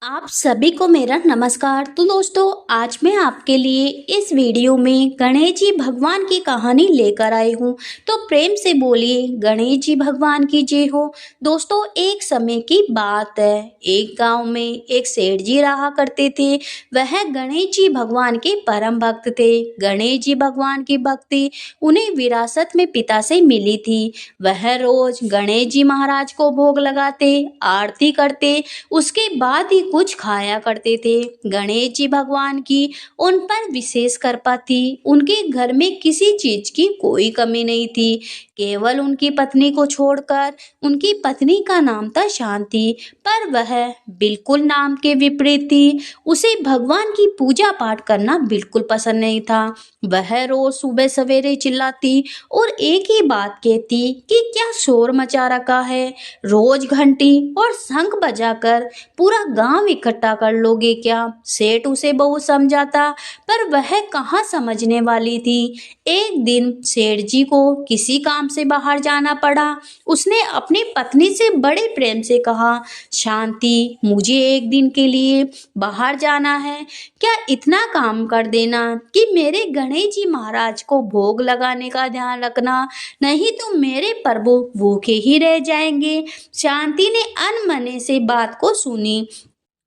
आप सभी को मेरा नमस्कार। तो दोस्तों, आज मैं आपके लिए इस वीडियो में गणेश जी भगवान की कहानी लेकर आई हूँ। तो प्रेम से बोलिए गणेश जी भगवान की जय हो। दोस्तों, एक समय की बात है। एक गांव में एक सेठ जी रहा करते थे। वह गणेश जी भगवान के परम भक्त थे। गणेश जी भगवान की भक्ति उन्हें विरासत में पिता से मिली थी। वह रोज गणेश जी महाराज को भोग लगाते, आरती करते, उसके बाद ही कुछ खाया करते थे। गणेश जी भगवान की उन पर विशेष कृपा थी। उनके घर में किसी चीज की कोई कमी नहीं थी। केवल उनकी पत्नी को छोड़कर। उनकी पत्नी का नाम था शांति, पर वह बिल्कुल नाम के विपरीत थी। उसे भगवान की पूजा पाठ करना बिल्कुल पसंद नहीं था। वह रोज सुबह सवेरे चिल्लाती और एक ही बात कहती कि क्या शोर मचा रखा है। रोज घंटी और शंख बजाकर पूरा गांव इकट्ठा कर लोगे क्या। सेठ उसे बहुत समझाता, पर वह कहाँ समझने वाली थी। एक दिन सेठ जी को किसी काम से बाहर जाना पड़ा। उसने अपनी पत्नी से बड़े प्रेम से कहा, शांति, मुझे एक दिन के लिए बाहर जाना है। क्या इतना काम कर देना कि मेरे गणेश जी महाराज को भोग लगाने का ध्यान रखना, नहीं तो मेरे प्रभु भूखे ही रह जाएंगे। शांति ने अनमने से बात को सुनी।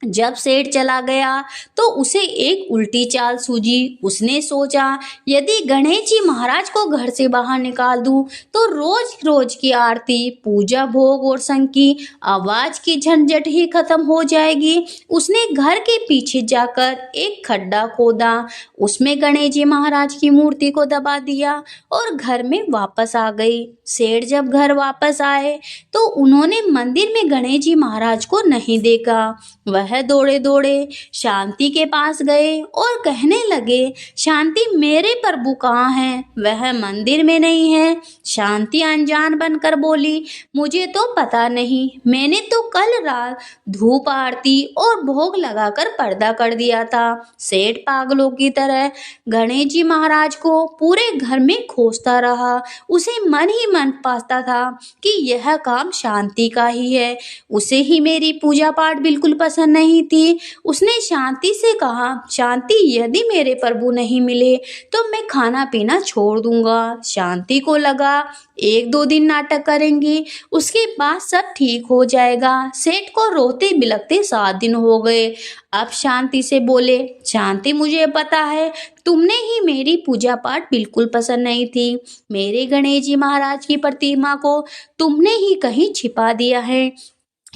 जब सेठ चला गया तो उसे एक उल्टी चाल सूझी। उसने सोचा, यदि गणेश जी महाराज को घर से बाहर निकाल दूं तो रोज रोज की आरती, पूजा, भोग और संग की आवाज की झंझट ही खत्म हो जाएगी। उसने घर के पीछे जाकर एक खड्डा खोदा, उसमें गणेश जी महाराज की मूर्ति को दबा दिया और घर में वापस आ गई। सेठ जब घर वापस आए तो उन्होंने मंदिर में गणेश जी महाराज को नहीं देखा। वह दौड़े दौड़े शांति के पास गए और कहने लगे, शांति, मेरे प्रभु कहाँ हैं? वह मंदिर में नहीं है। शांति अनजान बनकर बोली, मुझे तो पता नहीं, मैंने तो कल रात धूप आरती और भोग लगाकर पर्दा कर दिया था। सेठ पागलों की तरह गणेश जी महाराज को पूरे घर में खोजता रहा। उसे मन ही मन पाता था कि यह काम शांति का ही है। उसे ही मेरी पूजा पाठ बिल्कुल पसंद नहीं थी। उसने शांति से कहा, शांति, यदि मेरे प्रभु नहीं मिले तो मैं खाना पीना छोड़ दूंगा। शांति को लगा एक दो दिन नाटक करेंगी, उसके बाद सब ठीक हो जाएगा। सेठ को रोते बिलखते 7 दिन हो गए। अब शांति से बोले, शांति, मुझे पता है तुमने ही मेरी पूजा पाठ बिल्कुल पसंद नहीं थी। मेरे गणेश जी महाराज की प्रतिमा को तुमने ही कहीं छिपा दिया है।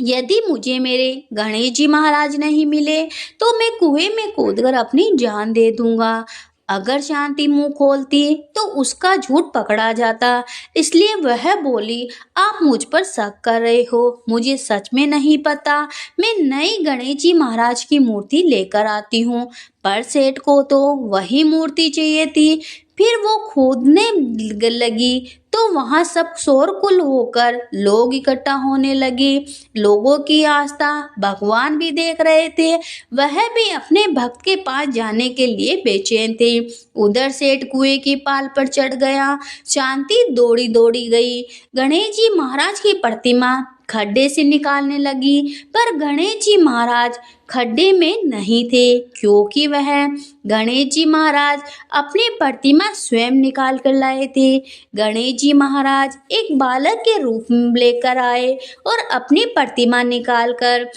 यदि मुझे मेरे गणेश जी महाराज नहीं मिले तो मैं कुएं में कूदकर अपनी जान दे दूंगा। अगर शांति मुंह खोलती तो उसका झूठ पकड़ा जाता, इसलिए वह बोली, आप मुझ पर शक कर रहे हो, मुझे सच में नहीं पता। मैं नई गणेश जी महाराज की मूर्ति लेकर आती हूँ। पर सेठ को तो वही मूर्ति चाहिए थी। फिर वो खोदने लगी तो वहां सब शोरगुल होकर लोग इकट्ठा होने लगे। लोगों की आस्था भगवान भी देख रहे थे। वह भी अपने भक्त के पास जाने के लिए बेचैन थे। उधर सेठ कुएं की पाल पर चढ़ गया। शांति दौड़ी दौड़ी गई। गणेश जी महाराज की प्रतिमा खड्डे से निकालने लगी, पर गणेश जी महाराज खड्डे में नहीं थे, क्योंकि वह गणेश जी महाराज अपनी प्रतिमा स्वयं निकाल कर लाए थे। गणेश जी महाराज एक बालक के रूप में लेकर आए और अपनी प्रतिमा निकालकर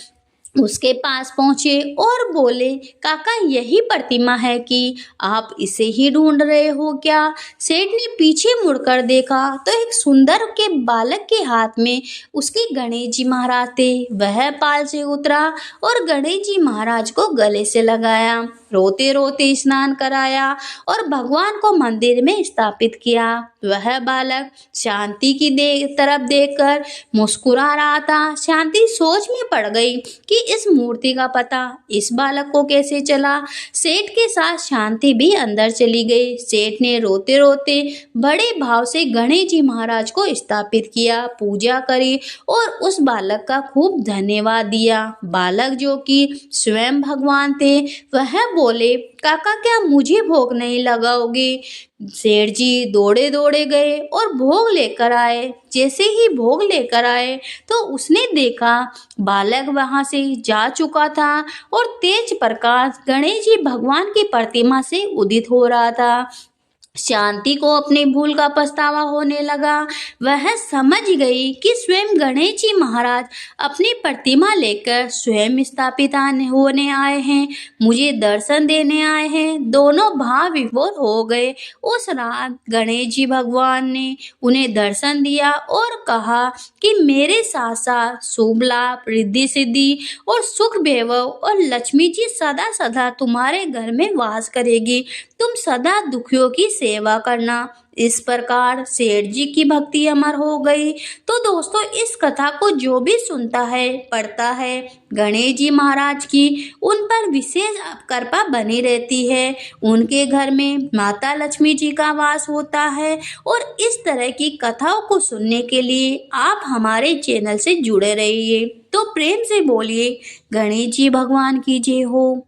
उसके पास पहुंचे और बोले, काका, यही प्रतिमा है कि आप इसे ही ढूंढ रहे हो क्या? सेठ ने पीछे मुड़कर देखा तो एक सुंदर के बालक के हाथ में उसके गणेश जी महाराज थे। वह पाल से उतरा और गणेश जी महाराज को गले से लगाया, रोते रोते स्नान कराया और भगवान को मंदिर में स्थापित किया। वह बालक शांति की तरफ देखकर मुस्कुरा रहा था। शांति सोच में पड़ गई कि इस मूर्ति का पता इस बालक को कैसे चला। सेठ के साथ शांति भी अंदर चली गई। सेठ ने रोते रोते बड़े भाव से गणेश जी महाराज को स्थापित किया, पूजा करी और उस बालक का खूब धन्यवाद दिया। बालक, जो कि स्वयं भगवान थे, वह बोले, काका क्या मुझे भोग नहीं लगाओगे? सेठ जी दौड़े दौड़े गए और भोग लेकर आए। जैसे ही भोग लेकर आए तो उसने देखा बालक वहां से जा चुका था और तेज प्रकाश गणेश जी भगवान की प्रतिमा से उदित हो रहा था। शांति को अपनी भूल का पछतावा होने लगा। वह समझ गई कि स्वयं गणेश जी महाराज अपनी प्रतिमा लेकर स्वयं स्थापित होने आए हैं, मुझे दर्शन देने आए हैं। दोनों भाव विभोर हो गए। उस रात गणेश जी भगवान ने उन्हें दर्शन दिया और कहा कि मेरे साथ साथ शुभ लाभ, रिद्धि सिद्धि और सुख वैभव और लक्ष्मी जी सदा सदा तुम्हारे घर में वास करेगी। तुम सदा दुखियों की सेवा करना। इस प्रकार सेठ जी की भक्ति अमर हो गई। तो दोस्तों, इस कथा को जो भी सुनता है, पढ़ता है, गणेश जी महाराज की उन पर विशेष कृपा बनी रहती है। उनके घर में माता लक्ष्मी जी का वास होता है। और इस तरह की कथाओं को सुनने के लिए आप हमारे चैनल से जुड़े रहिए। तो प्रेम से बोलिए, गणेश जी भगवान की जय हो।